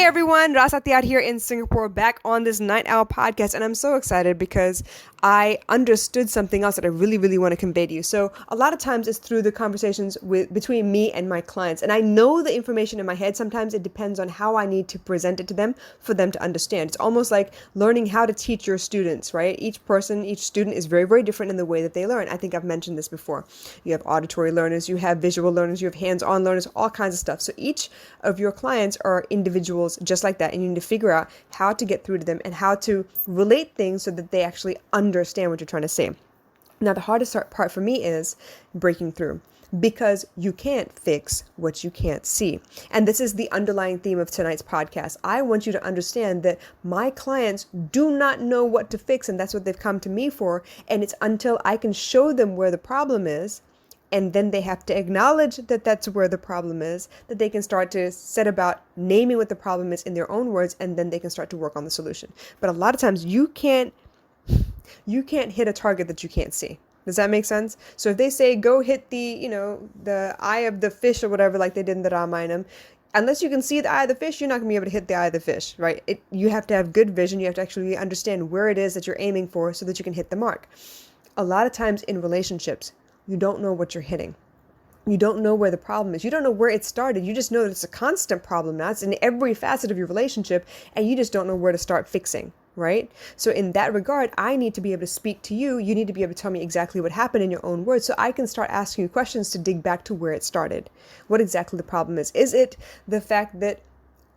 everyone, Rasatiar here in Singapore, back on this Night Owl podcast, and I'm so excited because I understood something else that I really, really want to convey to you. So a lot of times it's through the conversations between me and my clients, and I know the information in my head. Sometimes it depends on how I need to present it to them for them to understand. It's almost like learning how to teach your students, right? Each student is very, very different in the way that they learn. I think I've mentioned this before. You have auditory learners, you have visual learners, you have hands-on learners, all kinds of stuff. So each of your clients are individuals just like that, and you need to figure out how to get through to them and how to relate things so that they actually understand what you're trying to say. Now, the hardest part for me is breaking through, because you can't fix what you can't see. And this is the underlying theme of tonight's podcast. I want you to understand that my clients do not know what to fix, and that's what they've come to me for. And it's until I can show them where the problem is, and then they have to acknowledge that that's where the problem is, that they can start to set about naming what the problem is in their own words, and then they can start to work on the solution. But a lot of times you can't hit a target that you can't see. Does that make sense? So if they say, go hit the eye of the fish or whatever, like they did in the Ramayanam, unless you can see the eye of the fish, you're not going to be able to hit the eye of the fish, right? You have to have good vision. You have to actually understand where it is that you're aiming for so that you can hit the mark. A lot of times in relationships, you don't know what you're hitting. You don't know where the problem is. You don't know where it started. You just know that it's a constant problem now. It's in every facet of your relationship, and you just don't know where to start fixing, right? So in that regard, I need to be able to speak to you. You need to be able to tell me exactly what happened in your own words so I can start asking you questions to dig back to where it started. What exactly the problem is. Is it the fact that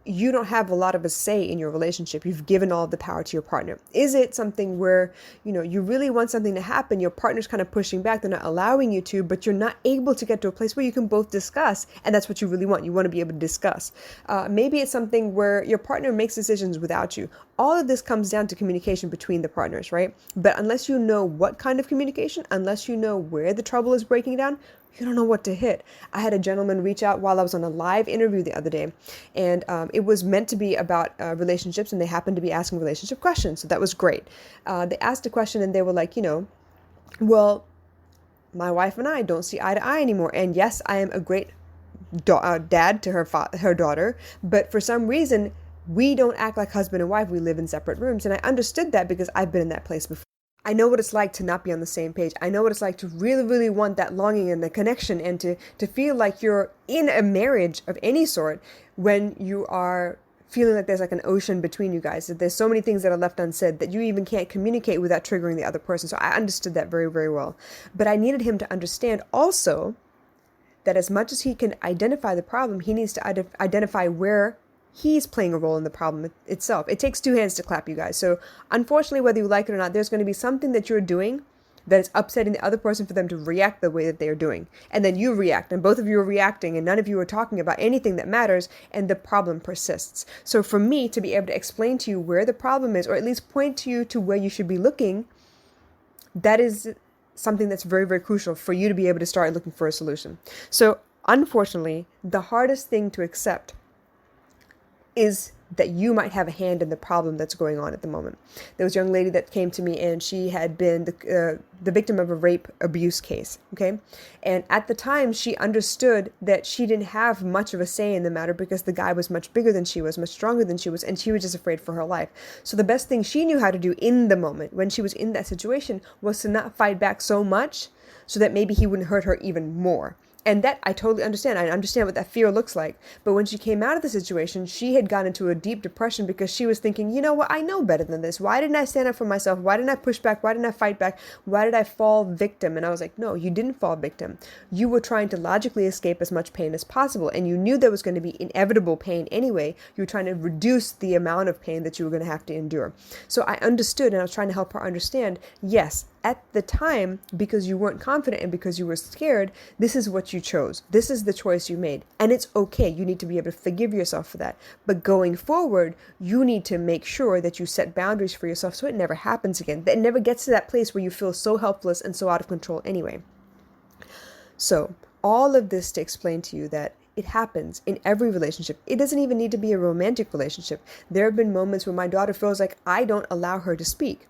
you don't have a lot of a say in your relationship? You've given all of the power to your partner. Is it something where, you really want something to happen, your partner's kind of pushing back, they're not allowing you to, but you're not able to get to a place where you can both discuss, and that's what you really want. You want to be able to discuss. Maybe it's something where your partner makes decisions without you. All of this comes down to communication between the partners, right? But unless you know what kind of communication, unless you know where the trouble is breaking down, you don't know what to hit. I had a gentleman reach out while I was on a live interview the other day, and it was meant to be about relationships, and they happened to be asking relationship questions. So that was great. They asked a question and they were like, well, my wife and I don't see eye to eye anymore. And yes, I am a great dad to her daughter, but for some reason, we don't act like husband and wife. We live in separate rooms. And I understood that because I've been in that place before. I know what it's like to not be on the same page. I know what it's like to really, really want that longing and the connection, and to feel like you're in a marriage of any sort when you are feeling like there's like an ocean between you guys, that there's so many things that are left unsaid that you even can't communicate without triggering the other person. So I understood that very, very well. But I needed him to understand also that as much as he can identify the problem, he needs to identify where he's playing a role in the problem itself. It takes two hands to clap, you guys. So unfortunately, whether you like it or not, there's going to be something that you're doing that is upsetting the other person for them to react the way that they are doing. And then you react, and both of you are reacting, and none of you are talking about anything that matters, and the problem persists. So for me to be able to explain to you where the problem is, or at least point to you to where you should be looking, that is something that's very, very crucial for you to be able to start looking for a solution. So unfortunately, the hardest thing to accept is that you might have a hand in the problem that's going on at the moment. There was a young lady that came to me, and she had been the victim of a rape abuse case, okay? And at the time, she understood that she didn't have much of a say in the matter because the guy was much bigger than she was, much stronger than she was, and she was just afraid for her life. So the best thing she knew how to do in the moment, when she was in that situation, was to not fight back so much so that maybe he wouldn't hurt her even more. And that I totally understand. I understand what that fear looks like. But when she came out of the situation, she had gone into a deep depression because she was thinking, you know what, I know better than this. Why didn't I stand up for myself? Why didn't I push back? Why didn't I fight back? Why did I fall victim? And I was like, no, you didn't fall victim. You were trying to logically escape as much pain as possible. And you knew there was going to be inevitable pain anyway. You were trying to reduce the amount of pain that you were going to have to endure. So I understood, and I was trying to help her understand, yes, at the time, because you weren't confident and because you were scared, this is what you chose. This is the choice you made. And it's okay. You need to be able to forgive yourself for that. But going forward, you need to make sure that you set boundaries for yourself so it never happens again. That it never gets to that place where you feel so helpless and so out of control anyway. So all of this to explain to you that it happens in every relationship. It doesn't even need to be a romantic relationship. There have been moments when my daughter feels like I don't allow her to speak.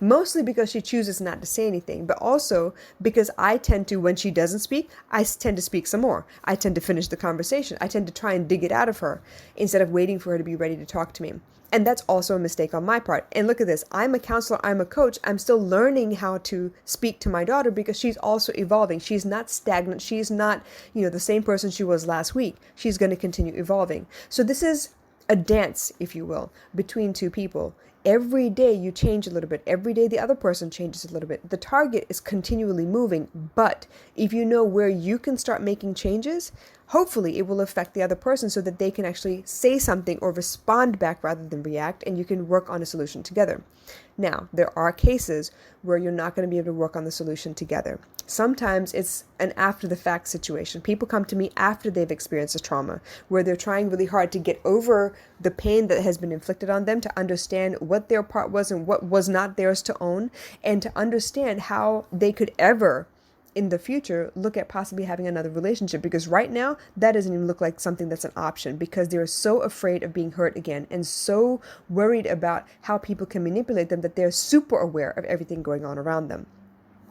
Mostly because she chooses not to say anything, but also because I tend to, when she doesn't speak, I tend to speak some more. I tend to finish the conversation. I tend to try and dig it out of her instead of waiting for her to be ready to talk to me. And that's also a mistake on my part. And look at this. I'm a counselor. I'm a coach. I'm still learning how to speak to my daughter because she's also evolving. She's not stagnant. She's not, the same person she was last week. She's going to continue evolving. So this is a dance, if you will, between two people. Every day you change a little bit. Every day the other person changes a little bit. The target is continually moving. But if you know where you can start making changes, hopefully it will affect the other person so that they can actually say something or respond back rather than react, and you can work on a solution together. Now, there are cases where you're not going to be able to work on the solution together. Sometimes it's an after the fact situation. People come to me after they've experienced a trauma where they're trying really hard to get over the pain that has been inflicted on them, to understand what their part was and what was not theirs to own, and to understand how they could ever in the future look at possibly having another relationship, because right now that doesn't even look like something that's an option, because they're so afraid of being hurt again and so worried about how people can manipulate them that they're super aware of everything going on around them.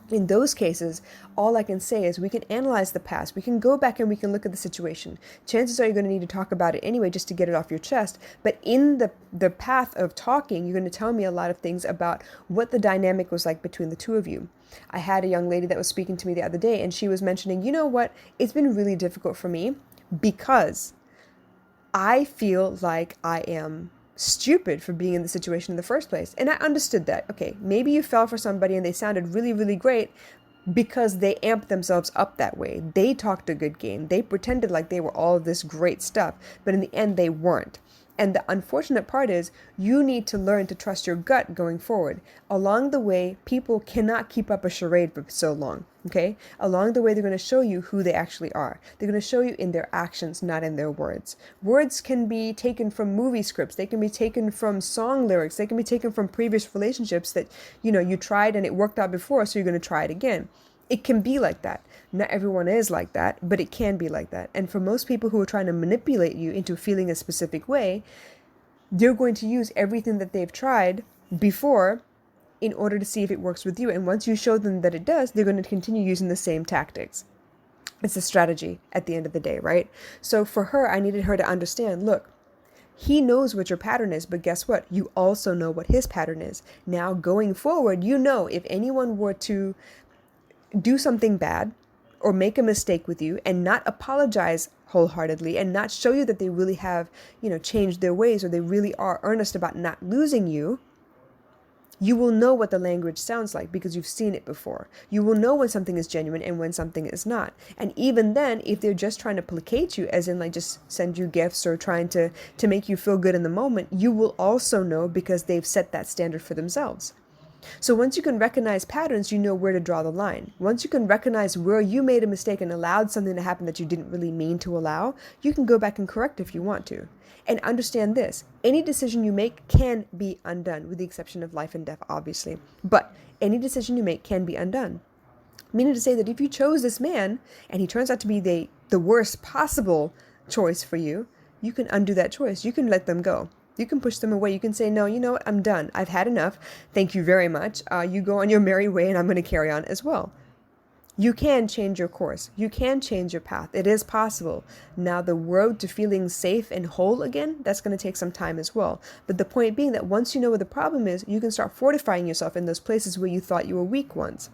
In those cases, all I can say is we can analyze the past. We can go back and we can look at the situation. Chances are you're going to need to talk about it anyway just to get it off your chest. But in the path of talking, you're going to tell me a lot of things about what the dynamic was like between the two of you. I had a young lady that was speaking to me the other day, and she was mentioning, you know what, it's been really difficult for me because I feel like I am stupid for being in the situation in the first place. And I understood that. Okay, maybe you fell for somebody and they sounded really, really great because they amped themselves up that way. They talked a good game. They pretended like they were all of this great stuff, but in the end they weren't. And the unfortunate part is you need to learn to trust your gut going forward. Along the way, people cannot keep up a charade for so long, okay? Along the way, they're going to show you who they actually are. They're going to show you in their actions, not in their words. Words can be taken from movie scripts. They can be taken from song lyrics. They can be taken from previous relationships that, you tried and it worked out before, so you're going to try it again. It can be like that. Not everyone is like that, but it can be like that. And for most people who are trying to manipulate you into feeling a specific way, they're going to use everything that they've tried before in order to see if it works with you. And once you show them that it does, they're going to continue using the same tactics. It's a strategy at the end of the day, right? So for her, I needed her to understand, look, he knows what your pattern is, but guess what? You also know what his pattern is. Now, going forward, if anyone were to do something bad or make a mistake with you and not apologize wholeheartedly and not show you that they really have, changed their ways, or they really are earnest about not losing you, you will know what the language sounds like because you've seen it before. You will know when something is genuine and when something is not. And even then, if they're just trying to placate you, as in like just send you gifts or trying to make you feel good in the moment, you will also know because they've set that standard for themselves. So once you can recognize patterns, you know where to draw the line. Once you can recognize where you made a mistake and allowed something to happen that you didn't really mean to allow, you can go back and correct if you want to. And understand this, any decision you make can be undone, with the exception of life and death, obviously. But any decision you make can be undone. Meaning to say that if you chose this man and he turns out to be the worst possible choice for you, you can undo that choice. You can let them go. You can push them away. You can say, no, you know what? I'm done. I've had enough. Thank you very much. You go on your merry way and I'm going to carry on as well. You can change your course. You can change your path. It is possible. Now, the road to feeling safe and whole again, that's going to take some time as well. But the point being that once you know what the problem is, you can start fortifying yourself in those places where you thought you were weak once.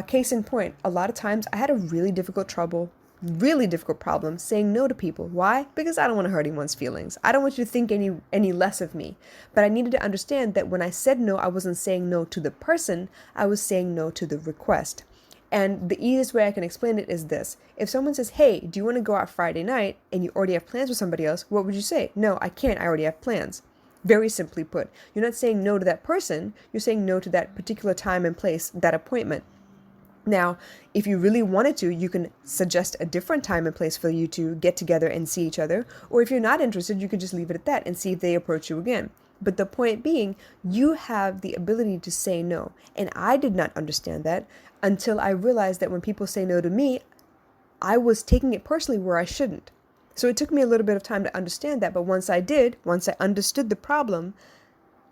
Case in point, a lot of times I had a really difficult problem saying no to people. Why? Because I don't want to hurt anyone's feelings. I don't want you to think any less of me. But I needed to understand that when I said no, I wasn't saying no to the person. I was saying no to the request. And the easiest way I can explain it is this. If someone says, hey, do you want to go out Friday night, and you already have plans with somebody else, what would you say? No, I can't. I already have plans. Very simply put, you're not saying no to that person. You're saying no to that particular time and place, that appointment. Now, if you really wanted to, you can suggest a different time and place for you to get together and see each other. Or if you're not interested, you could just leave it at that and see if they approach you again. But the point being, you have the ability to say no. And I did not understand that until I realized that when people say no to me, I was taking it personally where I shouldn't. So it took me a little bit of time to understand that. But once I understood the problem,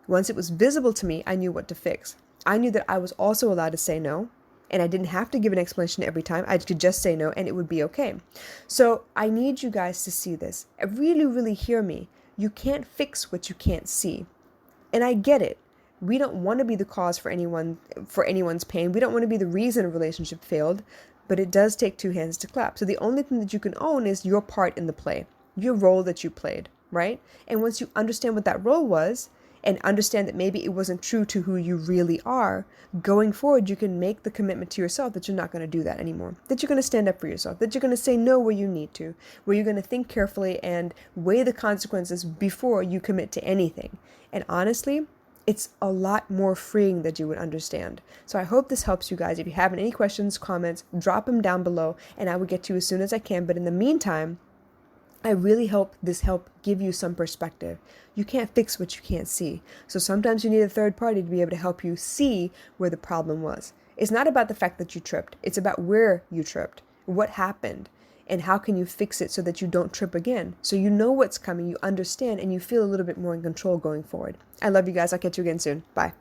once it was visible to me, I knew what to fix. I knew that I was also allowed to say no, and I didn't have to give an explanation every time. I could just say no and it would be okay. So I need you guys to see this. Really, really hear me. You can't fix what you can't see. And I get it. We don't want to be the cause for anyone's pain. We don't want to be the reason a relationship failed, but it does take two hands to clap. So the only thing that you can own is your part in the play, your role that you played, right? And once you understand what that role was, and understand that maybe it wasn't true to who you really are, going forward, you can make the commitment to yourself that you're not going to do that anymore, that you're going to stand up for yourself, that you're going to say no where you need to, where you're going to think carefully and weigh the consequences before you commit to anything. And honestly, it's a lot more freeing that you would understand. So I hope this helps you guys. If you have any questions, comments, drop them down below and I will get to you as soon as I can. But in the meantime, I really hope this help give you some perspective. You can't fix what you can't see. So sometimes you need a third party to be able to help you see where the problem was. It's not about the fact that you tripped. It's about where you tripped, what happened, and how can you fix it so that you don't trip again. So you know what's coming, you understand, and you feel a little bit more in control going forward. I love you guys. I'll catch you again soon. Bye.